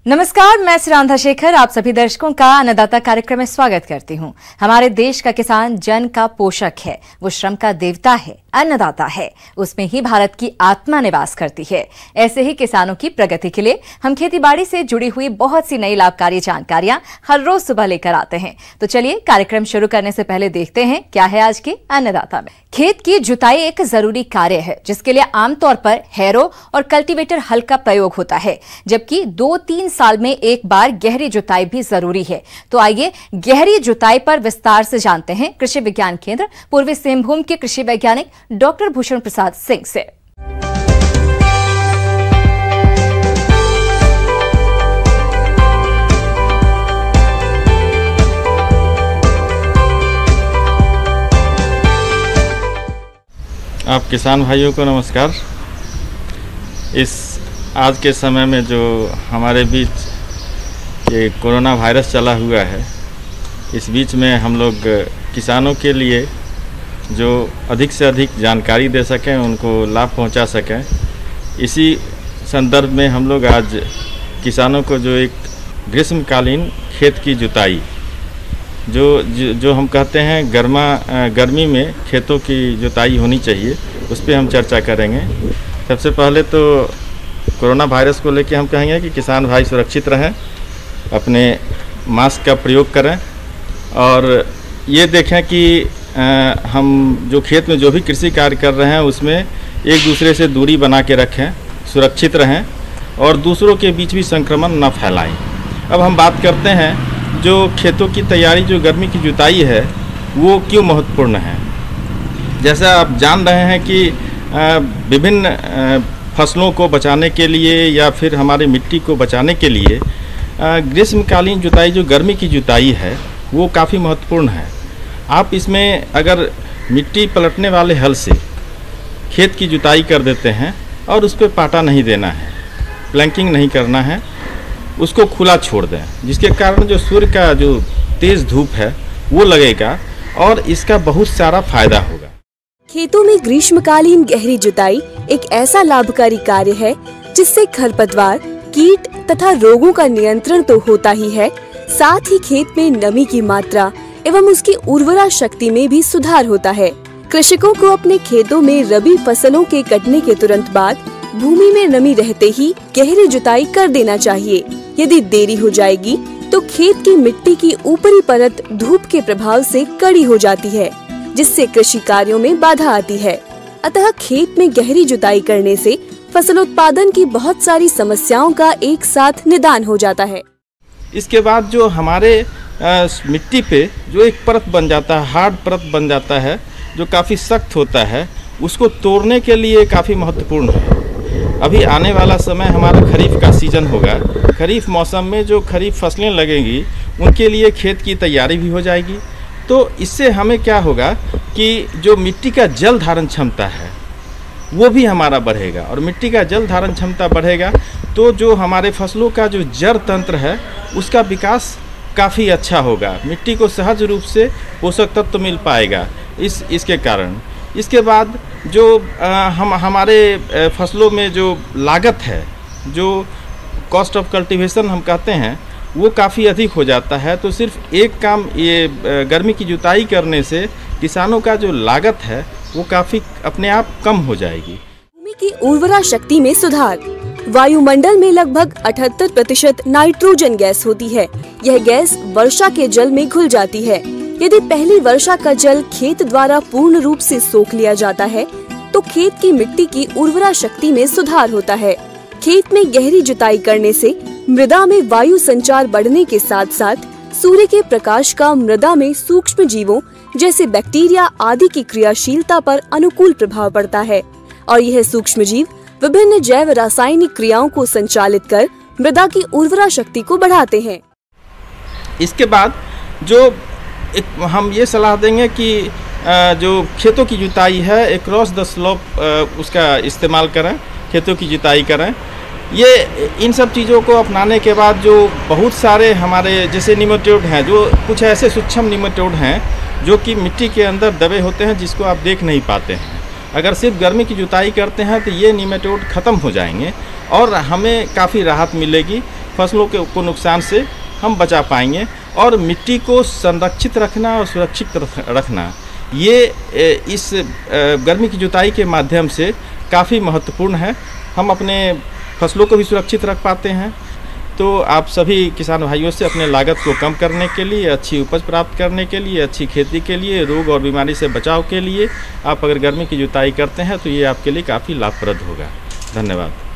नमस्कार, मैं सुरांधा शेखर आप सभी दर्शकों का अन्नदाता कार्यक्रम में स्वागत करती हूं। हमारे देश का किसान जन का पोषक है, वो श्रम का देवता है, अन्नदाता है। उसमें ही भारत की आत्मा निवास करती है। ऐसे ही किसानों की प्रगति के लिए हम खेतीबाड़ी से जुड़ी हुई बहुत सी नई लाभकारी जानकारियां हर रोज सुबह लेकर आते हैं। तो चलिए कार्यक्रम शुरू करने से पहले देखते हैं क्या है आज के अन्नदाता में। खेत की जुताई एक जरूरी कार्य है जिसके लिए आमतौर पर हैरो और कल्टीवेटर हल का प्रयोग होता है, जबकि 2-3 साल में एक बार गहरी जुताई भी जरूरी है। तो आइए गहरी जुताई पर विस्तार से जानते हैं कृषि विज्ञान केंद्र पूर्वी सिंहभूम के कृषि वैज्ञानिक डॉक्टर भूषण प्रसाद सिंह से। आप किसान भाइयों को नमस्कार। इस आज के समय में जो हमारे बीच ये कोरोना वायरस चला हुआ है, इस बीच में हम लोग किसानों के लिए जो अधिक से अधिक जानकारी दे सकें, उनको लाभ पहुंचा सकें, इसी संदर्भ में हम लोग आज किसानों को जो एक ग्रीष्मकालीन खेत की जुताई जो हम कहते हैं गर्मी में खेतों की जुताई होनी चाहिए, उस पर हम चर्चा करेंगे। सबसे पहले तो कोरोना वायरस को लेकर हम कहेंगे कि किसान भाई सुरक्षित रहें, अपने मास्क का प्रयोग करें और ये देखें कि हम जो खेत में जो भी कृषि कार्य कर रहे हैं उसमें एक दूसरे से दूरी बना के रखें, सुरक्षित रहें और दूसरों के बीच भी संक्रमण न फैलाएं। अब हम बात करते हैं जो खेतों की तैयारी, जो गर्मी की जुताई है वो क्यों महत्वपूर्ण है। जैसा आप जान रहे हैं कि विभिन्न फसलों को बचाने के लिए या फिर हमारे मिट्टी को बचाने के लिए ग्रीष्मकालीन जुताई, जो गर्मी की जुताई है, वो काफ़ी महत्वपूर्ण है। आप इसमें अगर मिट्टी पलटने वाले हल से खेत की जुताई कर देते हैं और उस पर पाटा नहीं देना है, प्लैंकिंग नहीं करना है, उसको खुला छोड़ दें, जिसके कारण जो सूर्य का जो तेज़ धूप है वो लगेगा और इसका बहुत सारा फायदा होगा। खेतों में ग्रीष्मकालीन गहरी जुताई एक ऐसा लाभकारी कार्य है जिससे खरपतवार, कीट तथा रोगों का नियंत्रण तो होता ही है, साथ ही खेत में नमी की मात्रा एवं उसकी उर्वरा शक्ति में भी सुधार होता है। कृषकों को अपने खेतों में रबी फसलों के कटने के तुरंत बाद भूमि में नमी रहते ही गहरी जुताई कर देना चाहिए। यदि देरी हो जाएगी तो खेत की मिट्टी की ऊपरी परत धूप के प्रभाव से कड़ी हो जाती है, जिससे कृषि कार्यों में बाधा आती है। अतः खेत में गहरी जुताई करने से फसल उत्पादन की बहुत सारी समस्याओं का एक साथ निदान हो जाता है। इसके बाद जो हमारे मिट्टी पे जो एक परत बन जाता है, हार्ड परत बन जाता है, जो काफ़ी सख्त होता है, उसको तोड़ने के लिए काफ़ी महत्वपूर्ण है। अभी आने वाला समय हमारा खरीफ का सीज़न होगा। खरीफ मौसम में जो खरीफ फसलें लगेंगी उनके लिए खेत की तैयारी भी हो जाएगी। तो इससे हमें क्या होगा कि जो मिट्टी का जल धारण क्षमता है वो भी हमारा बढ़ेगा, और मिट्टी का जल धारण क्षमता बढ़ेगा तो जो हमारे फसलों का जो जड़ तंत्र है उसका विकास काफ़ी अच्छा होगा। मिट्टी को सहज रूप से पोषक तत्व मिल पाएगा इसके कारण। इसके बाद जो हमारे फसलों में जो लागत है, जो कॉस्ट ऑफ कल्टीवेशन हम कहते हैं, वो काफ़ी अधिक हो जाता है। तो सिर्फ एक काम ये गर्मी की जुताई करने से किसानों का जो लागत है वो काफ़ी अपने आप कम हो जाएगी। भूमि की उर्वरा शक्ति में सुधार। वायुमंडल में लगभग 78% नाइट्रोजन गैस होती है। यह गैस वर्षा के जल में घुल जाती है। यदि पहली वर्षा का जल खेत द्वारा पूर्ण रूप से सोख लिया जाता है तो खेत की मिट्टी की उर्वरा शक्ति में सुधार होता है। खेत में गहरी जुताई करने से मृदा में वायु संचार बढ़ने के साथ साथ सूर्य के प्रकाश का मृदा में सूक्ष्म जीवों जैसे बैक्टीरिया आदि की क्रियाशीलता पर अनुकूल प्रभाव पड़ता है, और यह सूक्ष्म जीव विभिन्न जैव रासायनिक क्रियाओं को संचालित कर मृदा की उर्वरा शक्ति को बढ़ाते हैं। इसके बाद जो हम ये सलाह देंगे कि जो खेतों की जुताई है अक्रॉस द स्लोप उसका इस्तेमाल करें, खेतों की जुताई करें। ये इन सब चीज़ों को अपनाने के बाद जो बहुत सारे हमारे जैसे निमेटोड हैं, जो कुछ ऐसे सूक्ष्म निमेटोड हैं जो कि मिट्टी के अंदर दबे होते हैं जिसको आप देख नहीं पाते हैं, अगर सिर्फ गर्मी की जुताई करते हैं तो ये निमेटोड ख़त्म हो जाएंगे और हमें काफ़ी राहत मिलेगी। फसलों को नुकसान से हम बचा पाएंगे। और मिट्टी को संरक्षित रखना और सुरक्षित रखना ये इस गर्मी की जुताई के माध्यम से काफ़ी महत्वपूर्ण है। हम अपने फसलों को भी सुरक्षित रख पाते हैं। तो आप सभी किसान भाइयों से अपने लागत को कम करने के लिए, अच्छी उपज प्राप्त करने के लिए, अच्छी खेती के लिए, रोग और बीमारी से बचाव के लिए आप अगर गर्मी की जुताई करते हैं तो ये आपके लिए काफ़ी लाभप्रद होगा। धन्यवाद।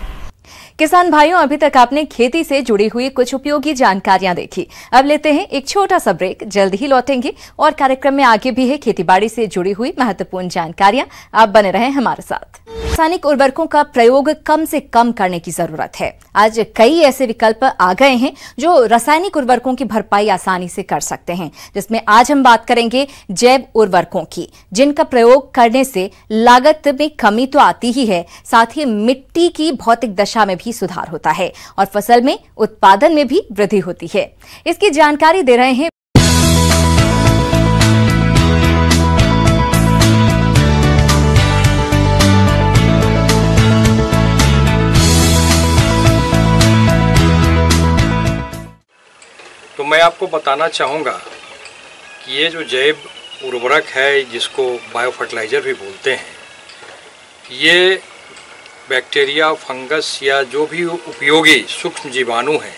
किसान भाइयों, अभी तक आपने खेती से जुड़ी हुई कुछ उपयोगी जानकारियां देखी। अब लेते हैं एक छोटा सा ब्रेक, जल्द ही लौटेंगे और कार्यक्रम में आगे भी है खेतीबाड़ी से जुड़ी हुई महत्वपूर्ण जानकारियां। आप बने रहें हमारे साथ। रासायनिक उर्वरकों का प्रयोग कम से कम करने की जरूरत है। आज कई ऐसे विकल्प आ गए हैं जो रासायनिक उर्वरकों की भरपाई आसानी से कर सकते हैं, जिसमें आज हम बात करेंगे जैव उर्वरकों की, जिनका प्रयोग करने से लागत में कमी तो आती ही है, साथ ही मिट्टी की भौतिक दशा में भी सुधार होता है और फसल में उत्पादन में भी वृद्धि होती है। इसकी जानकारी दे रहे हैं तो मैं आपको बताना चाहूँगा कि ये जो जैव उर्वरक है, जिसको बायो फर्टिलाइज़र भी बोलते हैं, ये बैक्टीरिया, फंगस या जो भी उपयोगी सूक्ष्म जीवाणु हैं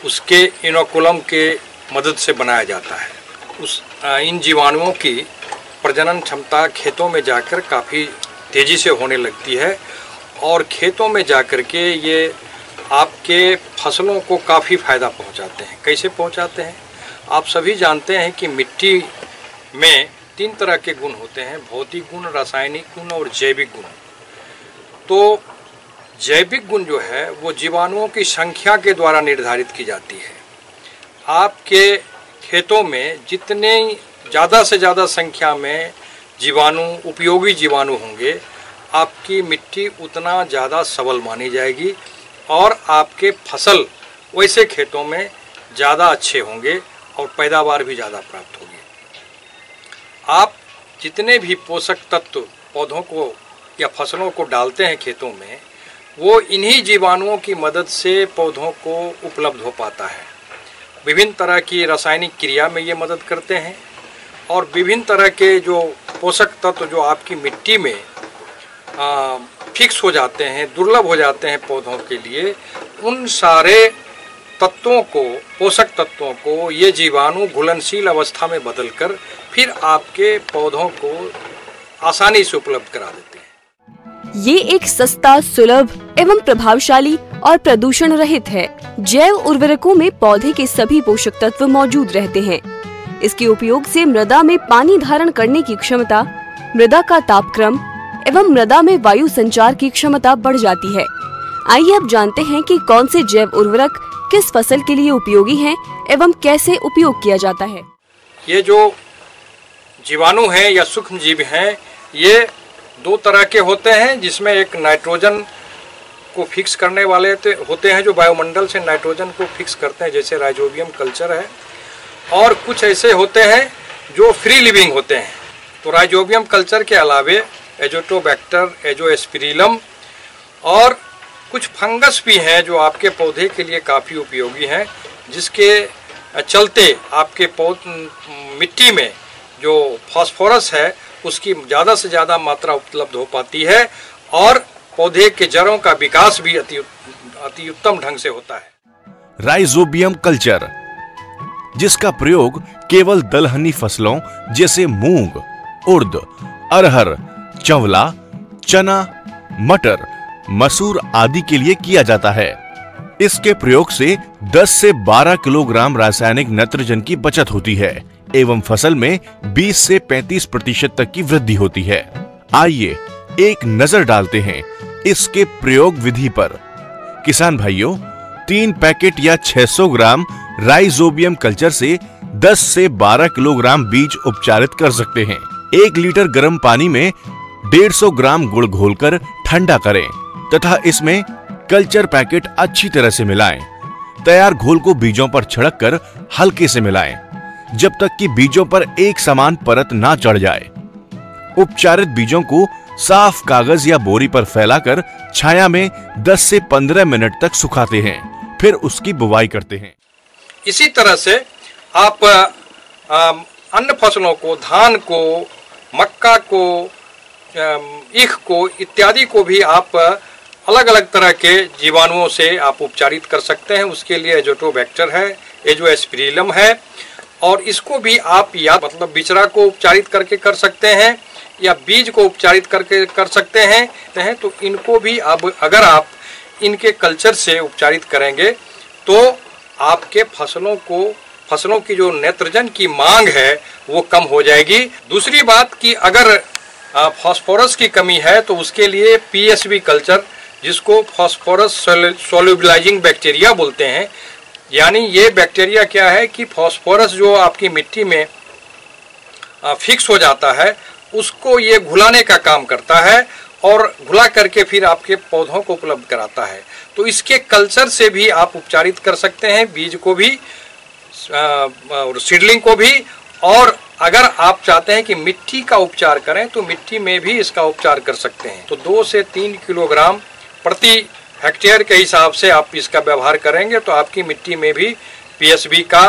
उसके इनोकुलम के मदद से बनाया जाता है। इन जीवाणुओं की प्रजनन क्षमता खेतों में जाकर काफ़ी तेज़ी से होने लगती है और खेतों में जाकर के ये आपके फसलों को काफ़ी फ़ायदा पहुंचाते हैं। कैसे पहुंचाते हैं? आप सभी जानते हैं कि मिट्टी में 3 तरह के गुण होते हैं, भौतिक गुण, रासायनिक गुण और जैविक गुण। तो जैविक गुण जो है वो जीवाणुओं की संख्या के द्वारा निर्धारित की जाती है। आपके खेतों में जितने ज़्यादा से ज़्यादा संख्या में जीवाणु, उपयोगी जीवाणु होंगे, आपकी मिट्टी उतना ज़्यादा सबल मानी जाएगी और आपके फसल वैसे खेतों में ज़्यादा अच्छे होंगे और पैदावार भी ज़्यादा प्राप्त होगी। आप जितने भी पोषक तत्व पौधों को या फसलों को डालते हैं खेतों में, वो इन्हीं जीवाणुओं की मदद से पौधों को उपलब्ध हो पाता है। विभिन्न तरह की रासायनिक क्रिया में ये मदद करते हैं और विभिन्न तरह के जो पोषक तत्व जो आपकी मिट्टी में फिक्स हो जाते हैं, दुर्लभ हो जाते हैं पौधों के लिए, उन सारे तत्वों को, पोषक तत्वों को ये जीवाणु घुलनशील अवस्था में बदलकर फिर आपके पौधों को आसानी से उपलब्ध करा देते हैं। ये एक सस्ता, सुलभ एवं प्रभावशाली और प्रदूषण रहित है। जैव उर्वरकों में पौधे के सभी पोषक तत्व मौजूद रहते हैं। इसके उपयोग से मृदा में पानी धारण करने की क्षमता, मृदा का तापक्रम एवं मृदा में वायु संचार की क्षमता बढ़ जाती है। आइए अब जानते हैं कि कौन से जैव उर्वरक किस फसल के लिए उपयोगी हैं एवं कैसे उपयोग किया जाता है। ये जो जीवाणु हैं या सूक्ष्म जीव हैं, ये 2 तरह के होते हैं, जिसमें एक नाइट्रोजन को फिक्स करने वाले होते हैं, जो वायुमंडल से नाइट्रोजन को फिक्स करते हैं, जैसे राइजोबियम कल्चर है, और कुछ ऐसे होते हैं जो फ्री लिविंग होते हैं। तो राइजोबियम कल्चर के अलावे एजोटोबैक्टर, एजोस्पिरिलम और कुछ फंगस भी हैं जो आपके पौधे के लिए काफ़ी उपयोगी हैं, जिसके चलते आपके मिट्टी में जो फास्फोरस है उसकी ज़्यादा से ज़्यादा मात्रा उपलब्ध हो पाती है और पौधे के जड़ों का विकास भी अति उत्तम ढंग से होता है। राइजोबियम कल्चर, जिसका प्रयोग केवल दलहनी फसलों जैसे मूंग, उर्द, अरहर, चंवला, चना, मटर, मसूर आदि के लिए किया जाता है। इसके प्रयोग से 10 से 12 किलोग्राम रासायनिक नाइट्रोजन की बचत होती है एवं फसल में 20 से 35% तक की वृद्धि होती है। आइए एक नजर डालते हैं इसके प्रयोग विधि पर। किसान भाइयों, 3 पैकेट या 600 ग्राम राइजोबियम कल्चर से 10 से 12 किलोग्राम बीज उपचारित कर सकते हैं। 1 लीटर गर्म पानी में 150 ग्राम गुड़ घोलकर ठंडा करें तथा इसमें कल्चर पैकेट अच्छी तरह से मिलाएं। तैयार घोल को बीजों पर छिड़क कर हल्के से मिलाएं जब तक कि बीजों पर एक समान परत ना चढ़ जाए। उपचारित बीजों को साफ कागज या बोरी पर फैलाकर छाया में 10 से 15 मिनट तक सुखाते हैं फिर उसकी बुवाई करते हैं। इसी तरह से आप अन्य फसलों को, धान को, मक्का को, ईख को इत्यादि को भी आप अलग अलग तरह के जीवाणुओं से आप उपचारित कर सकते हैं। उसके लिए एजोटोबैक्टर है, एजोस्पिरिलम है, और इसको भी आप या मतलब बिचरा को उपचारित करके कर सकते हैं या बीज को उपचारित करके कर सकते हैं। तो इनको भी अब अगर आप इनके कल्चर से उपचारित करेंगे तो आपके फसलों की जो नाइट्रोजन की मांग है वो कम हो जाएगी। दूसरी बात कि अगर फास्फोरस की कमी है तो उसके लिए पीएसबी कल्चर, जिसको फास्फोरस सोल्युबलाइजिंग बैक्टीरिया बोलते हैं, यानी ये बैक्टीरिया क्या है कि फास्फोरस जो आपकी मिट्टी में फिक्स हो जाता है उसको ये घुलाने का काम करता है और घुला करके फिर आपके पौधों को उपलब्ध कराता है। तो इसके कल्चर से भी आप उपचारित कर सकते हैं, बीज को भी और सीडलिंग को भी। और अगर आप चाहते हैं कि मिट्टी का उपचार करें तो मिट्टी में भी इसका उपचार कर सकते हैं। तो 2 से 3 किलोग्राम प्रति हेक्टेयर के हिसाब से आप इसका व्यवहार करेंगे तो आपकी मिट्टी में भी पीएसबी का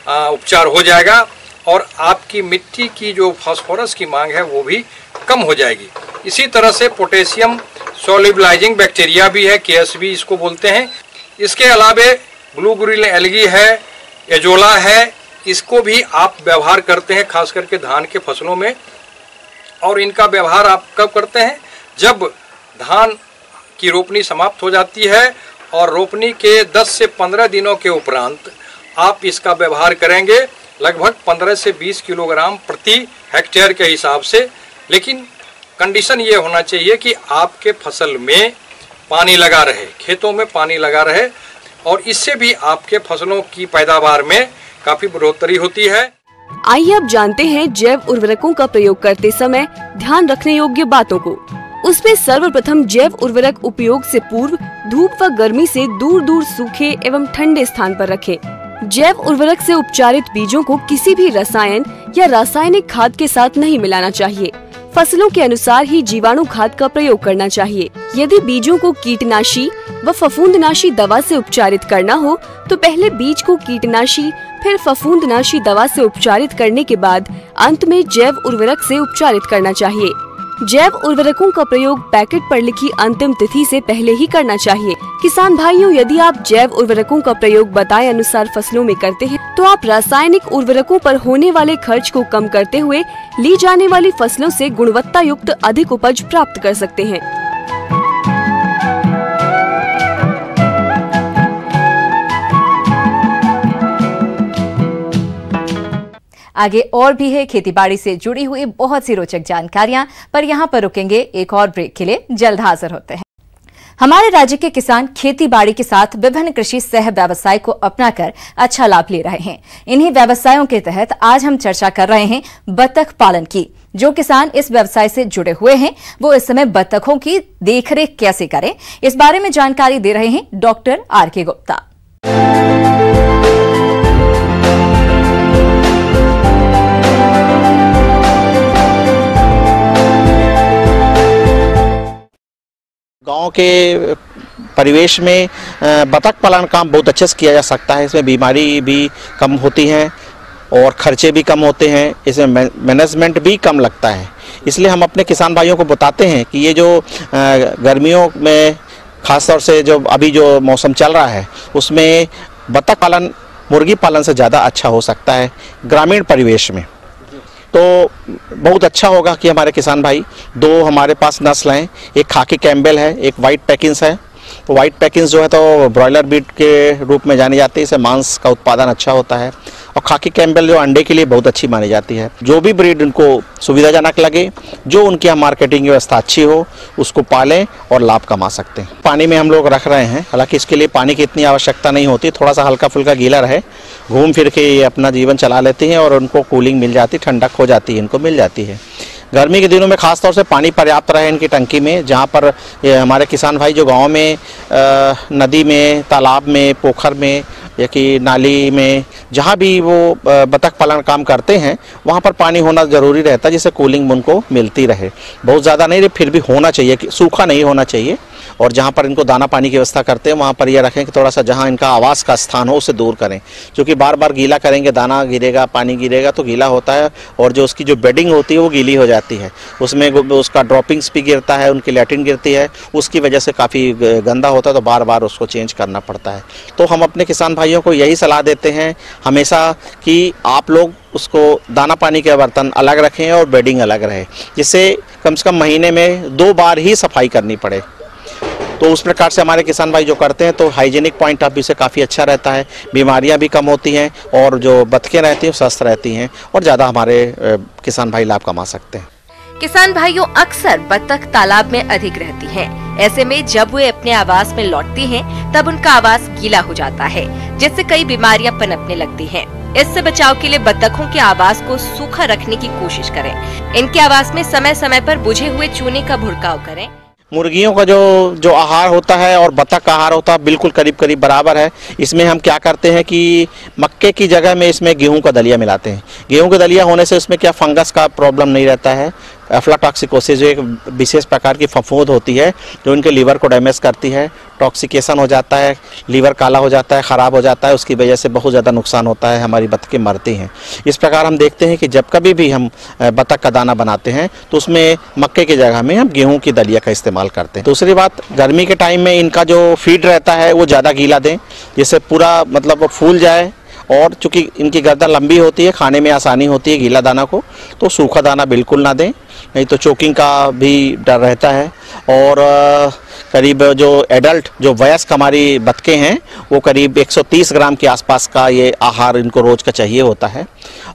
उपचार हो जाएगा और आपकी मिट्टी की जो फास्फोरस की मांग है वो भी कम हो जाएगी। इसी तरह से पोटेशियम सोल्युबलाइजिंग बैक्टीरिया भी है, केएसबी इसको बोलते हैं। इसके अलावे ब्लू ग्रिल एल्गी है, एजोला है, इसको भी आप व्यवहार करते हैं खास करके धान के फसलों में। और इनका व्यवहार आप कब करते हैं? जब धान की रोपनी समाप्त हो जाती है और रोपनी के 10 से 15 दिनों के उपरांत आप इसका व्यवहार करेंगे लगभग 15 से 20 किलोग्राम प्रति हेक्टेयर के हिसाब से। लेकिन कंडीशन ये होना चाहिए कि आपके फसल में पानी लगा रहे, खेतों में पानी लगा रहे, और इससे भी आपके फसलों की पैदावार में काफी बढ़ोतरी होती है। आइए अब जानते हैं जैव उर्वरकों का प्रयोग करते समय ध्यान रखने योग्य बातों को। उसमें सर्वप्रथम जैव उर्वरक उपयोग से पूर्व धूप व गर्मी से दूर दूर सूखे एवं ठंडे स्थान पर रखें। जैव उर्वरक से उपचारित बीजों को किसी भी रसायन या रासायनिक खाद के साथ नहीं मिलाना चाहिए। फसलों के अनुसार ही जीवाणु खाद का प्रयोग करना चाहिए। यदि बीजों को कीटनाशी व फफूंदनाशी दवा से उपचारित करना हो तो पहले बीज को कीटनाशी फिर फफूंदनाशी दवा से उपचारित करने के बाद अंत में जैव उर्वरक से उपचारित करना चाहिए। जैव उर्वरकों का प्रयोग पैकेट पर लिखी अंतिम तिथि से पहले ही करना चाहिए। किसान भाइयों, यदि आप जैव उर्वरकों का प्रयोग बताए अनुसार फसलों में करते हैं तो आप रासायनिक उर्वरकों पर होने वाले खर्च को कम करते हुए ली जाने वाली फसलों से गुणवत्ता युक्त अधिक उपज प्राप्त कर सकते हैं। आगे और भी है खेतीबाड़ी से जुड़ी हुई बहुत सी रोचक जानकारियां, पर यहां पर रुकेंगे एक और ब्रेक के लिए। जल्द हाजिर होते हैं। हमारे राज्य के किसान खेतीबाड़ी के साथ विभिन्न कृषि सह व्यवसाय को अपनाकर अच्छा लाभ ले रहे हैं। इन्हीं व्यवसायों के तहत आज हम चर्चा कर रहे हैं बतख पालन की। जो किसान इस व्यवसाय से जुड़े हुए हैं वो इस समय बतखों की देखरेख कैसे करें, इस बारे में जानकारी दे रहे हैं डॉक्टर आर.के. गुप्ता। गांव के परिवेश में बतख पालन काम बहुत अच्छे से किया जा सकता है। इसमें बीमारी भी कम होती हैं और खर्चे भी कम होते हैं, इसमें मैनेजमेंट भी कम लगता है। इसलिए हम अपने किसान भाइयों को बताते हैं कि ये जो गर्मियों में खासतौर से जो अभी जो मौसम चल रहा है उसमें बतख पालन मुर्गी पालन से ज़्यादा अच्छा हो सकता है ग्रामीण परिवेश में। तो बहुत अच्छा होगा कि हमारे किसान भाई, 2 हमारे पास नस्ल हैं, एक खाकी कैम्बेल है, एक वाइट पैकिंस है। तो वाइट पैकिंस जो है तो ब्रॉयलर ब्रीड के रूप में जानी जाती है, इससे मांस का उत्पादन अच्छा होता है। और खाकी कैम्बेल जो अंडे के लिए बहुत अच्छी मानी जाती है। जो भी ब्रीड उनको सुविधाजनक लगे, जो उनकी यहाँ मार्केटिंग व्यवस्था अच्छी हो, उसको पालें और लाभ कमा सकते हैं। पानी में हम लोग रख रहे हैं, हालांकि इसके लिए पानी की इतनी आवश्यकता नहीं होती, थोड़ा सा हल्का फुल्का गीला रहे, घूम फिर के ये अपना जीवन चला लेती हैं और उनको कूलिंग मिल जाती, ठंडक हो जाती है, इनको मिल जाती है। गर्मी के दिनों में खासतौर से पानी पर्याप्त रहे इनकी टंकी में, जहाँ पर ये हमारे किसान भाई जो गांव में नदी में, तालाब में, पोखर में या कि नाली में, जहाँ भी वो बतख पालन काम करते हैं वहाँ पर पानी होना ज़रूरी रहता है, जिससे कूलिंग उनको मिलती रहे। बहुत ज़्यादा नहीं, फिर भी होना चाहिए, सूखा नहीं होना चाहिए। और जहाँ पर इनको दाना पानी की व्यवस्था करते हैं वहाँ पर यह रखें कि थोड़ा सा जहाँ इनका आवास का स्थान हो उसे दूर करें, क्योंकि बार बार गीला करेंगे, दाना गिरेगा, पानी गिरेगा तो गीला होता है और जो उसकी जो बेडिंग होती है वो गीली हो जाती है, उसमें उसका ड्रॉपिंग्स भी गिरता है, उनकी लैट्रिन गिरती है, उसकी वजह से काफ़ी गंदा होता है, तो बार बार उसको चेंज करना पड़ता है। तो हम अपने किसान भाइयों को यही सलाह देते हैं हमेशा कि आप लोग उसको दाना पानी के बर्तन अलग रखें और बेडिंग अलग रहे, जिससे कम से कम महीने में 2 बार ही सफाई करनी पड़े। तो उस प्रकार से हमारे किसान भाई जो करते हैं तो हाइजीनिक पॉइंट ऑफ व्यू से काफ़ी अच्छा रहता है, बीमारियां भी कम होती हैं और जो बतखें रहती हैं स्वस्थ रहती हैं और ज़्यादा हमारे किसान भाई लाभ कमा सकते हैं। किसान भाइयों, अक्सर बतख तालाब में अधिक रहती हैं। ऐसे में जब वे अपने आवास में लौटती हैं, तब उनका आवास गीला हो जाता है, जिससे कई बीमारियां पनपने लगती हैं। इससे बचाव के लिए बतखों के आवास को सूखा रखने की कोशिश करें। इनके आवास में समय समय पर बुझे हुए चूने का भुड़काव करें। मुर्गियों का जो आहार होता है और बतख का आहार होता है बिल्कुल करीब करीब बराबर है। इसमें हम क्या करते हैं कि मक्के की जगह में इसमें गेहूं का दलिया मिलाते हैं। गेहूं का दलिया होने से उसमें क्या फंगस का प्रॉब्लम नहीं रहता है। एफ्लाटॉक्सिकोसिस जो एक विशेष प्रकार की फफूंद होती है जो इनके लीवर को डैमेज करती है, टॉक्सिकेशन हो जाता है, लीवर काला हो जाता है, ख़राब हो जाता है, उसकी वजह से बहुत ज़्यादा नुकसान होता है, हमारी बतखें मरती हैं। इस प्रकार हम देखते हैं कि जब कभी भी हम बतख का दाना बनाते हैं तो उसमें मक्के की जगह में हम गेहूं की दलिया का इस्तेमाल करते हैं। दूसरी बात, गर्मी के टाइम में इनका जो फीड रहता है वो ज़्यादा गीला दें, जिससे पूरा मतलब वो फूल जाए, और चूँकि इनकी गर्दन लंबी होती है, खाने में आसानी होती है गीला दाना को, तो सूखा दाना बिल्कुल ना दें, नहीं तो चोकिंग का भी डर रहता है। और करीब जो एडल्ट जो वयस्क हमारी बतखें हैं वो करीब 130 ग्राम के आसपास का ये आहार इनको रोज़ का चाहिए होता है,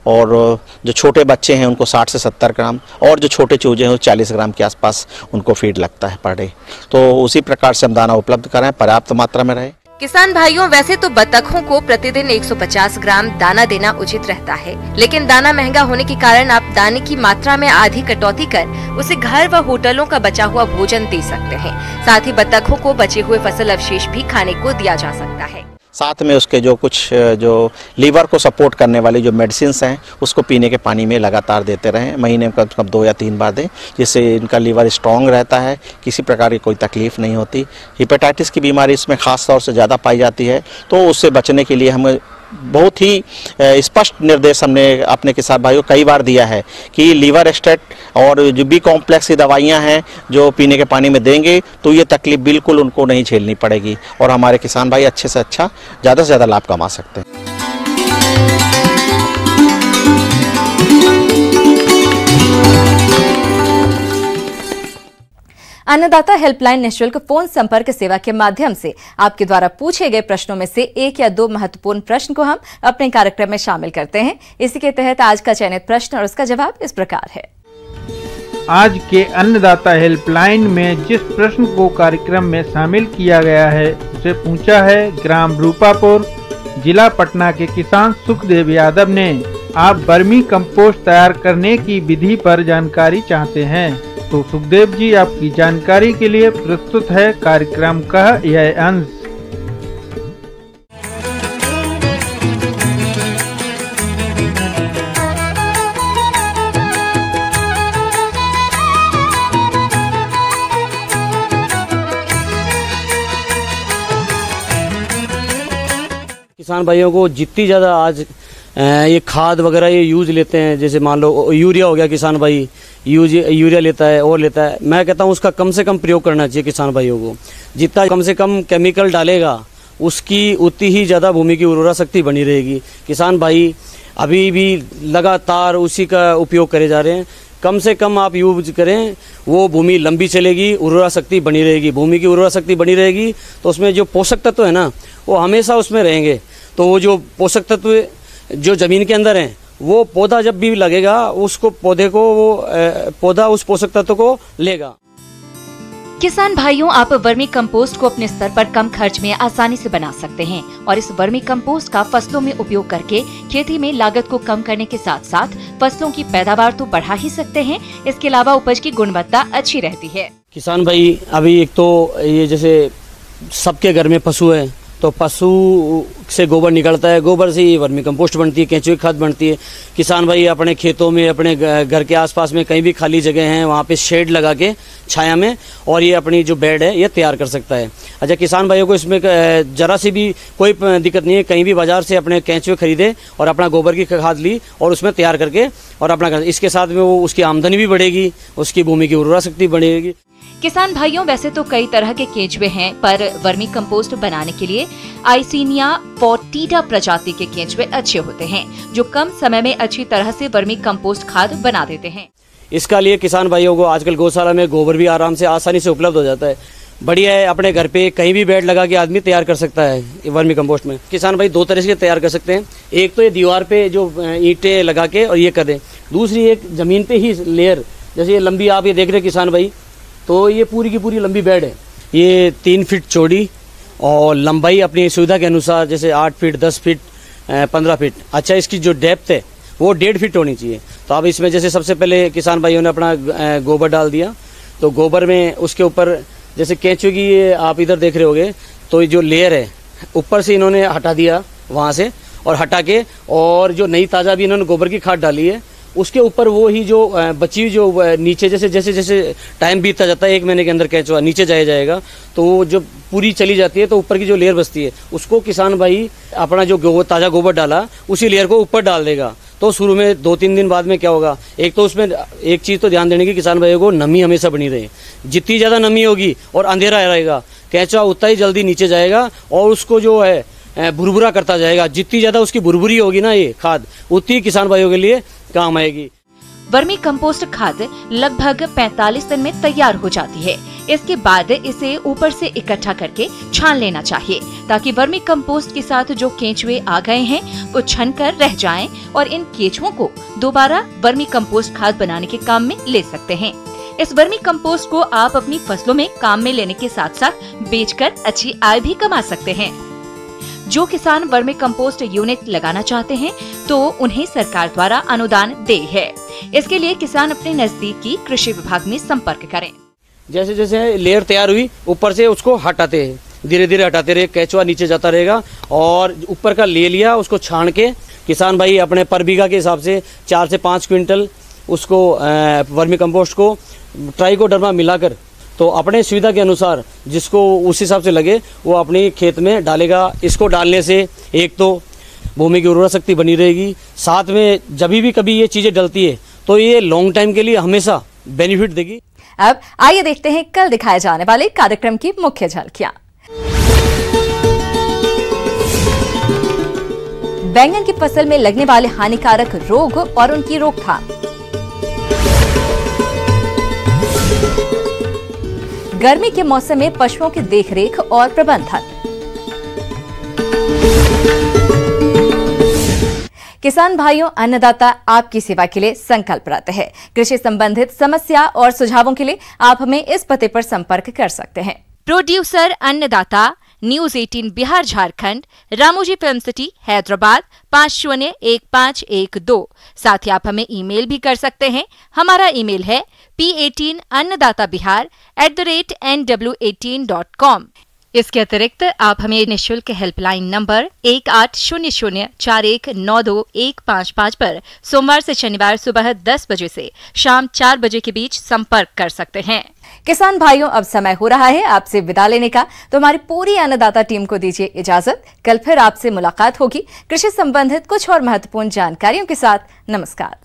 और जो छोटे बच्चे हैं उनको 60 से 70 ग्राम, और जो छोटे चूजे हैं वो 40 ग्राम के आसपास उनको फीड लगता है पर डे। तो उसी प्रकार से हम दाना उपलब्ध कराएं, पर्याप्त मात्रा में रहे। किसान भाइयों, वैसे तो बतखों को प्रतिदिन 150 ग्राम दाना देना उचित रहता है, लेकिन दाना महंगा होने के कारण आप दाने की मात्रा में आधी कटौती कर उसे घर व होटलों का बचा हुआ भोजन दे सकते हैं। साथ ही बतखों को बचे हुए फसल अवशेष भी खाने को दिया जा सकता है। साथ में उसके जो कुछ जो लीवर को सपोर्ट करने वाली जो मेडिसिन्स हैं उसको पीने के पानी में लगातार देते रहें, महीने में कम से कम 2 या 3 बार दें, जिससे इनका लीवर स्ट्रॉन्ग रहता है, किसी प्रकार की कोई तकलीफ़ नहीं होती। हेपेटाइटिस की बीमारी इसमें ख़ास तौर से ज़्यादा पाई जाती है, तो उससे बचने के लिए हमें बहुत ही स्पष्ट निर्देश हमने अपने किसान भाइयों को कई बार दिया है कि लीवर स्टेट और जो बी कॉम्प्लेक्स की दवाइयां हैं जो पीने के पानी में देंगे तो ये तकलीफ बिल्कुल उनको नहीं झेलनी पड़ेगी और हमारे किसान भाई अच्छे से अच्छा ज़्यादा से ज़्यादा लाभ कमा सकते हैं। अन्नदाता हेल्पलाइन निःशुल्क फोन संपर्क सेवा के माध्यम से आपके द्वारा पूछे गए प्रश्नों में से 1 या 2 महत्वपूर्ण प्रश्न को हम अपने कार्यक्रम में शामिल करते हैं। इसी के तहत आज का चयनित प्रश्न और उसका जवाब इस प्रकार है। आज के अन्नदाता हेल्पलाइन में जिस प्रश्न को कार्यक्रम में शामिल किया गया है उसे पूछा है ग्राम रूपापुर, जिला पटना के किसान सुखदेव यादव ने। आप वर्मी कंपोस्ट तैयार करने की विधि पर जानकारी चाहते हैं, तो सुखदेव जी आपकी जानकारी के लिए प्रस्तुत है कार्यक्रम का यह अंश। किसान भाइयों को जितनी ज़्यादा आज ये खाद वगैरह ये यूज लेते हैं, जैसे मान लो यूरिया हो गया, किसान भाई यूरिया लेता है और लेता है, मैं कहता हूँ उसका कम से कम प्रयोग करना चाहिए किसान भाइयों को। जितना कम से कम केमिकल डालेगा उसकी उतनी ही ज़्यादा भूमि की उर्वरा शक्ति बनी रहेगी। किसान भाई अभी भी लगातार उसी का उपयोग करे जा रहे हैं। कम से कम आप यूज करें, वो भूमि लंबी चलेगी, उर्वरा शक्ति बनी रहेगी। भूमि की उर्वरा शक्ति बनी रहेगी तो उसमें जो पोषक तत्व है ना वो हमेशा उसमें रहेंगे। तो वो जो पोषक तत्व जो ज़मीन के अंदर हैं वो पौधा जब भी लगेगा उसको पौधे को वो पौधा उस पोषक तत्व को लेगा। किसान भाइयों, आप वर्मी कंपोस्ट को अपने स्तर पर कम खर्च में आसानी से बना सकते हैं और इस वर्मी कंपोस्ट का फसलों में उपयोग करके खेती में लागत को कम करने के साथ साथ फसलों की पैदावार तो बढ़ा ही सकते हैं, इसके अलावा उपज की गुणवत्ता अच्छी रहती है। किसान भाई अभी एक तो ये जैसे सबके घर में पशु है, तो पशु से गोबर निकलता है, गोबर से ही वर्मी कंपोस्ट बनती है, केंचुए की खाद बनती है। किसान भाई अपने खेतों में, अपने घर के आसपास में कहीं भी खाली जगह हैं वहाँ पे शेड लगा के छाया में, और ये अपनी जो बेड है ये तैयार कर सकता है। अच्छा, किसान भाइयों को इसमें जरा सी भी कोई दिक्कत नहीं है, कहीं भी बाजार से अपने केंचुए खरीदे और अपना गोबर की खाद ली और उसमें तैयार करके और अपना, इसके साथ में वो उसकी आमदनी भी बढ़ेगी, उसकी भूमि की उर्वरा शक्ति बढ़ेगी। किसान भाइयों, वैसे तो कई तरह के केंचुए हैं, पर वर्मी कंपोस्ट बनाने के लिए आइसिनिया फोर्टिटा प्रजाति के केंचुए अच्छे होते हैं, जो कम समय में अच्छी तरह से वर्मी कंपोस्ट खाद बना देते हैं। इसका लिए किसान भाइयों को आजकल गौशाला में गोबर भी आराम से आसानी से उपलब्ध हो जाता है, बढ़िया है। अपने घर पे कहीं भी बेड लगा के आदमी तैयार कर सकता है वर्मी कंपोस्ट में। किसान भाई 2 तरह से तैयार कर सकते हैं, एक तो ये दीवार पे जो ईंटें लगा के और ये कर दें, दूसरी एक जमीन पे ही लेयर, जैसे ये लंबी आप ये देख रहे किसान भाई, तो ये पूरी की पूरी लंबी बेड है, ये 3 फीट चौड़ी और लंबाई अपनी सुविधा के अनुसार, जैसे 8 फीट, 10 फीट, 15 फीट। अच्छा, इसकी जो डेप्थ है वो 1.5 फीट होनी चाहिए। तो अब इसमें जैसे सबसे पहले किसान भाइयों ने अपना गोबर डाल दिया, तो गोबर में उसके ऊपर जैसे केंचुए की आप इधर देख रहे होगे, तो ये जो लेयर है ऊपर से इन्होंने हटा दिया वहाँ से, और हटा के और जो नई ताज़ा भी इन्होंने गोबर की खाद डाली है, उसके ऊपर वो ही जो बची हुई जो नीचे जैसे जैसे जैसे टाइम बीतता जाता है, 1 महीने के अंदर केंचुआ नीचे जाएगा, तो वो जो पूरी चली जाती है, तो ऊपर की जो लेयर बचती है उसको किसान भाई अपना जो ताज़ा गोबर डाला उसी लेयर को ऊपर डाल देगा। तो शुरू में 2-3 दिन बाद में क्या होगा, एक तो उसमें एक चीज़ तो ध्यान देने की किसान भाइयों को, नमी हमेशा बनी रहे। जितनी ज़्यादा नमी होगी और अंधेरा रहेगा, केंचुआ उतना ही जल्दी नीचे जाएगा और उसको जो है भुरभुरा करता जाएगा। जितनी ज़्यादा उसकी भुरभुरी होगी ना ये खाद, उतनी किसान भाइयों के लिए काम आएगी। वर्मी कंपोस्ट खाद लगभग 45 दिन में तैयार हो जाती है। इसके बाद इसे ऊपर से इकट्ठा करके छान लेना चाहिए, ताकि वर्मी कंपोस्ट के साथ जो केंचुए आ गए हैं वो छनकर रह जाएं और इन केंचुओं को दोबारा वर्मी कंपोस्ट खाद बनाने के काम में ले सकते हैं। इस वर्मी कंपोस्ट को आप अपनी फसलों में काम में लेने के साथ साथ बेचकर अच्छी आय भी कमा सकते हैं। जो किसान वर्मी कंपोस्ट यूनिट लगाना चाहते हैं तो उन्हें सरकार द्वारा अनुदान दे है। इसके लिए किसान अपने नजदीकी कृषि विभाग में संपर्क करें। जैसे जैसे लेयर तैयार हुई, ऊपर से उसको हटाते हैं, धीरे धीरे हटाते रहे, केंचुआ नीचे जाता रहेगा, और ऊपर का ले लिया उसको छान के किसान भाई अपने पर बीघा के हिसाब से 4 से 5 क्विंटल उसको वर्मी कंपोस्ट को ट्राइकोडर्मा मिलाकर, तो अपने सुविधा के अनुसार जिसको उस हिसाब से लगे वो अपने खेत में डालेगा। इसको डालने से एक तो भूमि की उर्वरा शक्ति बनी रहेगी, साथ में जब भी कभी ये चीज़ें डलती है तो ये लॉन्ग टाइम के लिए हमेशा बेनिफिट देगी। अब आइए देखते हैं कल दिखाए जाने वाले कार्यक्रम की मुख्य झलकियां। बैंगन की फसल में लगने वाले हानिकारक रोग और उनकी रोकथाम, गर्मी के मौसम में पशुओं की देखरेख और प्रबंधन, किसान भाइयों, अन्नदाता आपकी सेवा के लिए संकल्परत है। कृषि संबंधित समस्या और सुझावों के लिए आप हमें इस पते पर संपर्क कर सकते हैं। प्रोड्यूसर अन्नदाता, news 18 Bihar Jharkhand, Ramoji film city Hyderabad 501512। साथ ही आप हमें ईमेल भी कर सकते हैं। हमारा ईमेल है p18annadatabihar@nw18.com। इसके अतिरिक्त आप हमें निःशुल्क हेल्पलाइन नंबर 18004192-155 पर सोमवार से शनिवार सुबह 10 बजे से शाम 4 बजे के बीच संपर्क कर सकते हैं। किसान भाइयों, अब समय हो रहा है आपसे विदा लेने का, तो हमारी पूरी अन्नदाता टीम को दीजिए इजाजत। कल फिर आपसे मुलाकात होगी कृषि संबंधित कुछ और महत्वपूर्ण जानकारियों के साथ। नमस्कार।